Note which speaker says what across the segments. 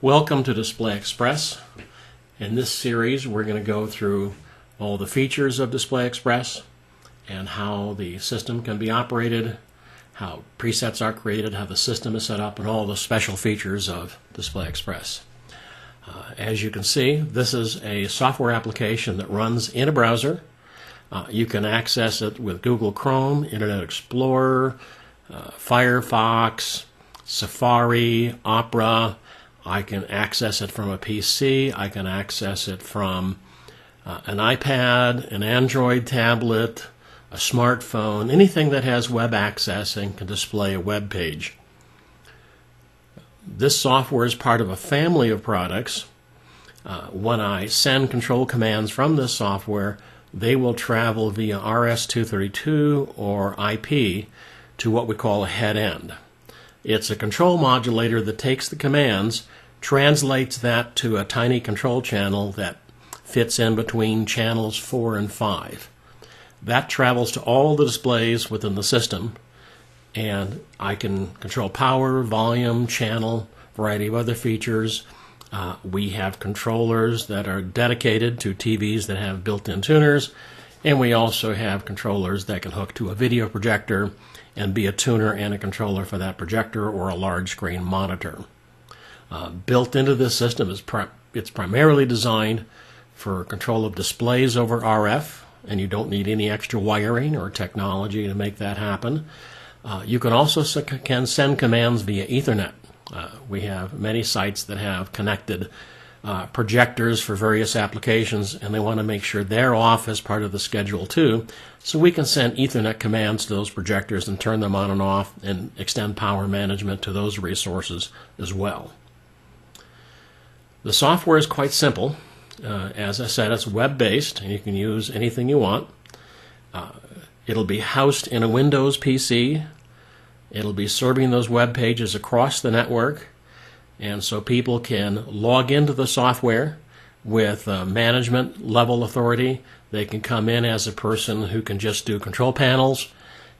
Speaker 1: Welcome to Display Express. In this series we're going to go through all the features of Display Express and how the system can be operated, how presets are created, how the system is set up, and all the special features of Display Express. As you can see, this is a software application that runs in a browser. You can access it with Google Chrome, Internet Explorer, Firefox, Safari, Opera. I can access it from a PC. I can access it from an iPad, an Android tablet, a smartphone. Anything that has web access and can display a web page. This software is part of a family of products. When I send control commands from this software, they will travel via RS-232 or IP to what we call a head end. It's a control modulator that takes the commands, translates that to a tiny control channel that fits in between channels 4 and 5. That travels to all the displays within the system, and I can control power, volume, channel, variety of other features. We have controllers that are dedicated to TVs that have built-in tuners, and we also have controllers that can hook to a video projector and be a tuner and a controller for that projector or a large screen monitor. Built into this system is it's primarily designed for control of displays over RF, and you don't need any extra wiring or technology to make that happen. You can also send commands via Ethernet. We have many sites that have connected projectors for various applications, and they want to make sure they're off as part of the schedule too. So we can send Ethernet commands to those projectors and turn them on and off and extend power management to those resources as well. The software is quite simple. As I said, it's web-based, and you can use anything you want. It'll be housed in a Windows PC. It'll be serving those web pages across the network, and so people can log into the software with management level authority. They can come in as a person who can just do control panels,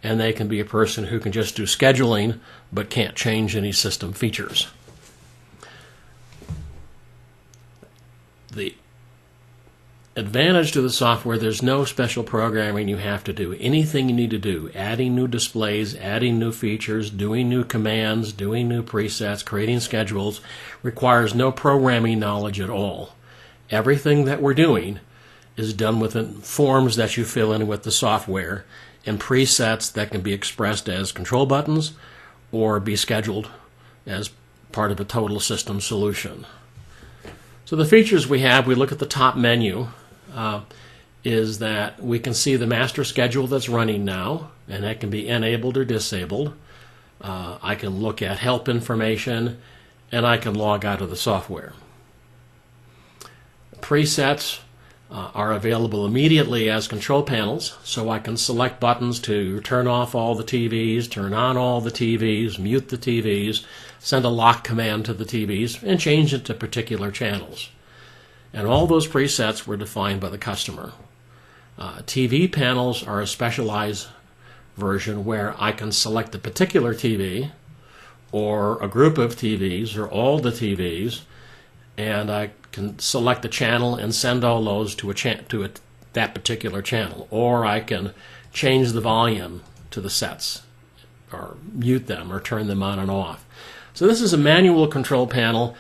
Speaker 1: and they can be a person who can just do scheduling but can't change any system features. The advantage to the software, there's no special programming you have to do. Anything you need to do, adding new displays, adding new features, doing new commands, doing new presets, creating schedules, requires no programming knowledge at all. Everything that we're doing is done within forms that you fill in with the software and presets that can be expressed as control buttons or be scheduled as part of a total system solution. So the features we have, we look at the top menu, is that we can see the master schedule that's running now, and that can be enabled or disabled. I can look at help information, and I can log out of the software. Presets are available immediately as control panels, so I can select buttons to turn off all the TVs, turn on all the TVs, mute the TVs, send a lock command to the TVs, and change it to particular channels. And all those presets were defined by the customer. TV panels are a specialized version where I can select a particular TV or a group of TVs or all the TVs, and I can select a channel and send all those to that particular channel. Or I can change the volume to the sets, or mute them, or turn them on and off. So this is a manual control panel.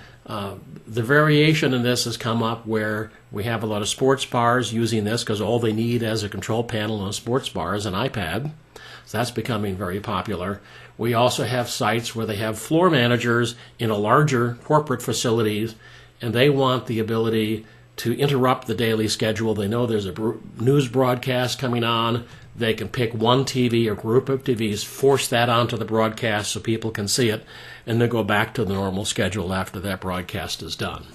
Speaker 1: The variation in this has come up where we have a lot of sports bars using this because all they need as a control panel on a sports bar is an iPad. So that's becoming very popular. We also have sites where they have floor managers in a larger corporate facilities, and they want the ability to interrupt the daily schedule. They know there's a news broadcast coming on. They can pick one TV or group of TVs, force that onto the broadcast so people can see it, and then go back to the normal schedule after that broadcast is done.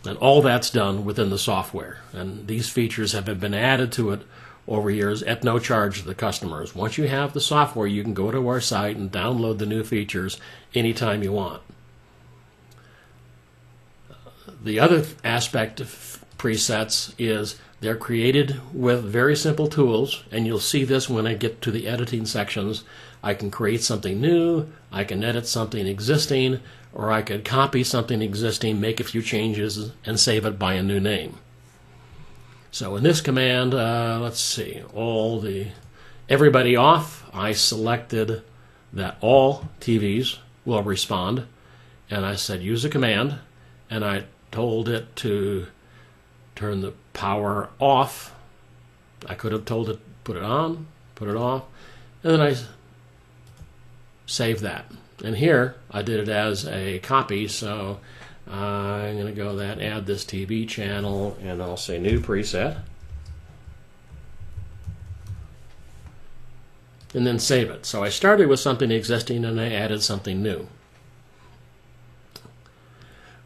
Speaker 1: And all that's done within the software. And these features have been added to it over years at no charge to the customers. Once you have the software, you can go to our site and download the new features anytime you want. The other aspect of presets is they're created with very simple tools, and you'll see this when I get to the editing sections I can create something new, I can edit something existing, or I could copy something existing, make a few changes, and save it by a new name. So in this command, let's see, everybody off, I selected that all TVs will respond, and I said use a command, and I told it to turn the power off. I could have told it put it on, put it off, and then I save that. And here I did it as a copy, so I'm going to go add this TV channel, and I'll say new preset, and then save it. So I started with something existing and I added something new.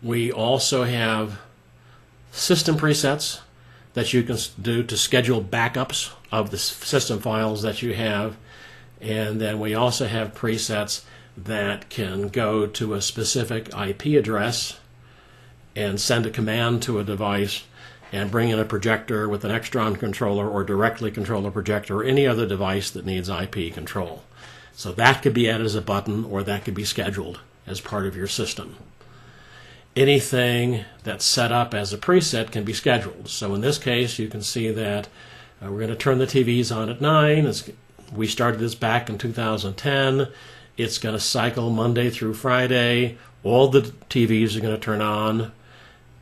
Speaker 1: We also have system presets that you can do to schedule backups of the system files that you have, and then we also have presets that can go to a specific IP address and send a command to a device and bring in a projector with an Extron controller or directly control a projector or any other device that needs IP control. So that could be added as a button, or that could be scheduled as part of your system. Anything that's set up as a preset can be scheduled. So in this case, you can see that we're going to turn the TVs on at 9. We started this back in 2010. It's going to cycle Monday through Friday. All the TVs are going to turn on,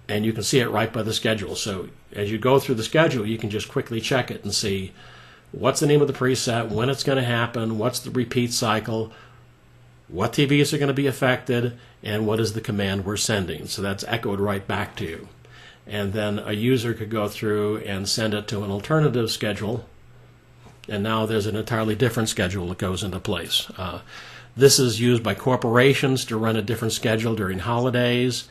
Speaker 1: and you can see it right by the schedule. So as you go through the schedule, you can just quickly check it and see what's the name of the preset, when it's going to happen, what's the repeat cycle, what TVs are going to be affected, and what is the command we're sending. So that's echoed right back to you. And then a user could go through and send it to an alternative schedule, and now there's an entirely different schedule that goes into place. This is used by corporations to run a different schedule during holidays.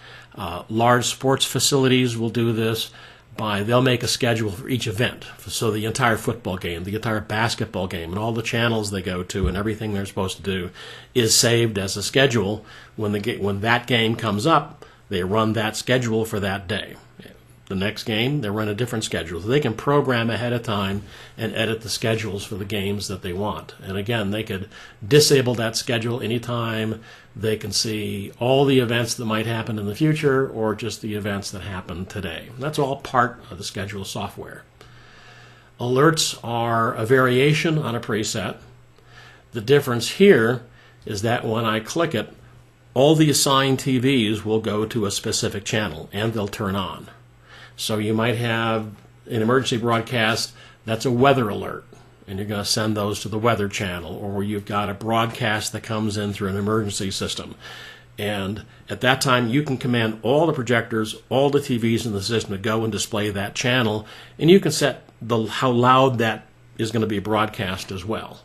Speaker 1: Large sports facilities will do this they'll make a schedule for each event. So the entire football game, the entire basketball game, and all the channels they go to and everything they're supposed to do is saved as a schedule. When that game comes up, they run that schedule for that day. The next game, they run a different schedule. So they can program ahead of time and edit the schedules for the games that they want. And again, they could disable that schedule anytime. They can see all the events that might happen in the future or just the events that happen today. That's all part of the schedule software. Alerts are a variation on a preset. The difference here is that when I click it, all the assigned TVs will go to a specific channel and they'll turn on. So you might have an emergency broadcast that's a weather alert, and you're going to send those to the weather channel, or you've got a broadcast that comes in through an emergency system. And at that time, you can command all the projectors, all the TVs in the system to go and display that channel, and you can set how loud that is going to be broadcast as well.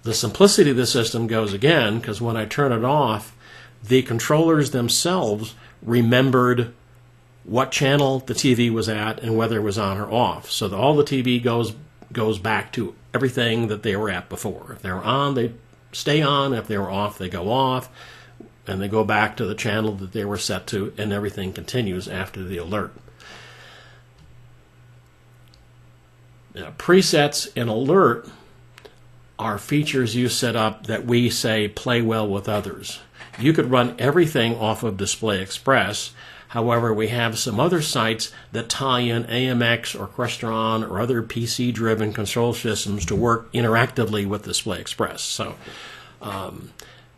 Speaker 1: The simplicity of the system goes again, because when I turn it off, the controllers themselves remembered what channel the TV was at and whether it was on or off. So that all the TV goes back to everything that they were at before. If they were on, they stay on. If they were off, they go off. And they go back to the channel that they were set to, and everything continues after the alert. Now, presets and alert are features you set up that we say play well with others. You could run everything off of Display Express. However, we have some other sites that tie in AMX or Crestron or other PC-driven control systems to work interactively with Display Express. So,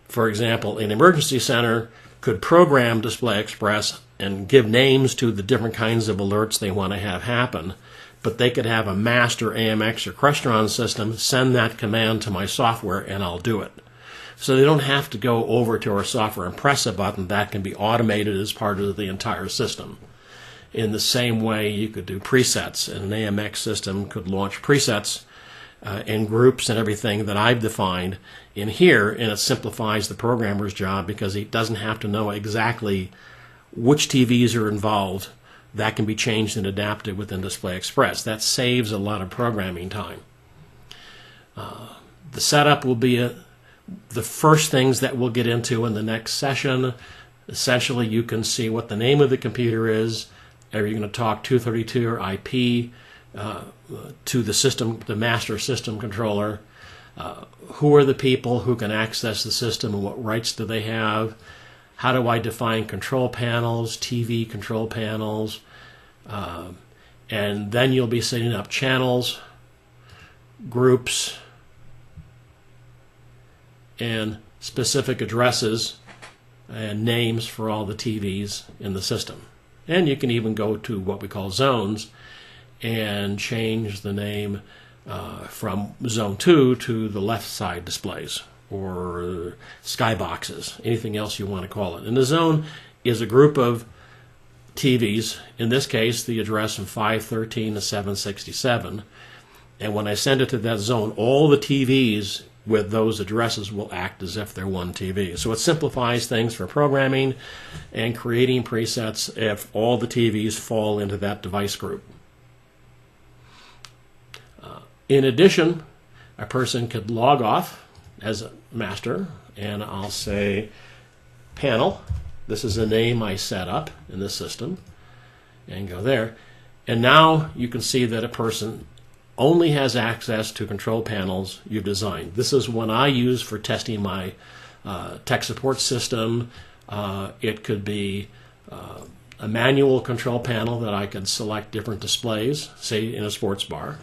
Speaker 1: for example, an emergency center could program Display Express and give names to the different kinds of alerts they want to have happen, but they could have a master AMX or Crestron system send that command to my software and I'll do it. So they don't have to go over to our software and press a button. That can be automated as part of the entire system. In the same way, you could do presets, and an AMX system could launch presets and groups and everything that I've defined in here, and it simplifies the programmer's job because he doesn't have to know exactly which TVs are involved. That can be changed and adapted within Display Express. That saves a lot of programming time. The setup will be the first things that we'll get into in the next session. Essentially, you can see what the name of the computer is. Are you going to talk 232 or IP to the system, the master system controller? who are the people who can access the system and what rights do they have? How do I define control panels, TV control panels? And then you'll be setting up channels, groups, and specific addresses and names for all the TVs in the system. And you can even go to what we call zones and change the name from Zone 2 to the left side displays, or skyboxes, anything else you want to call it. And the zone is a group of TVs, in this case the address from 513 to 767, and when I send it to that zone, all the TVs with those addresses will act as if they're one TV. So it simplifies things for programming and creating presets if all the TVs fall into that device group. In addition, a person could log off as a master, and I'll say panel. This is a name I set up in the system, and go there. And now you can see that a person only has access to control panels you've designed. This is one I use for testing my tech support system. It could be a manual control panel that I can select different displays, say in a sports bar.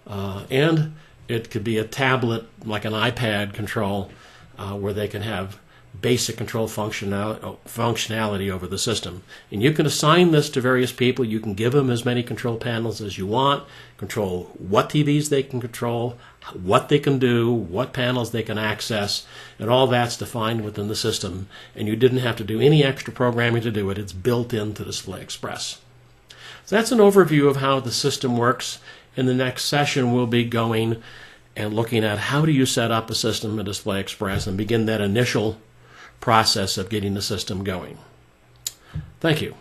Speaker 1: And it could be a tablet, like an iPad control, where they can have basic control functionality over the system. And you can assign this to various people. You can give them as many control panels as you want, control what TVs they can control, what they can do, what panels they can access, and all that's defined within the system. And you didn't have to do any extra programming to do it. It's built into Display Express. So that's an overview of how the system works. In the next session, we'll be going and looking at how do you set up a system in Display Express and begin that initial process of getting the system going. Thank you.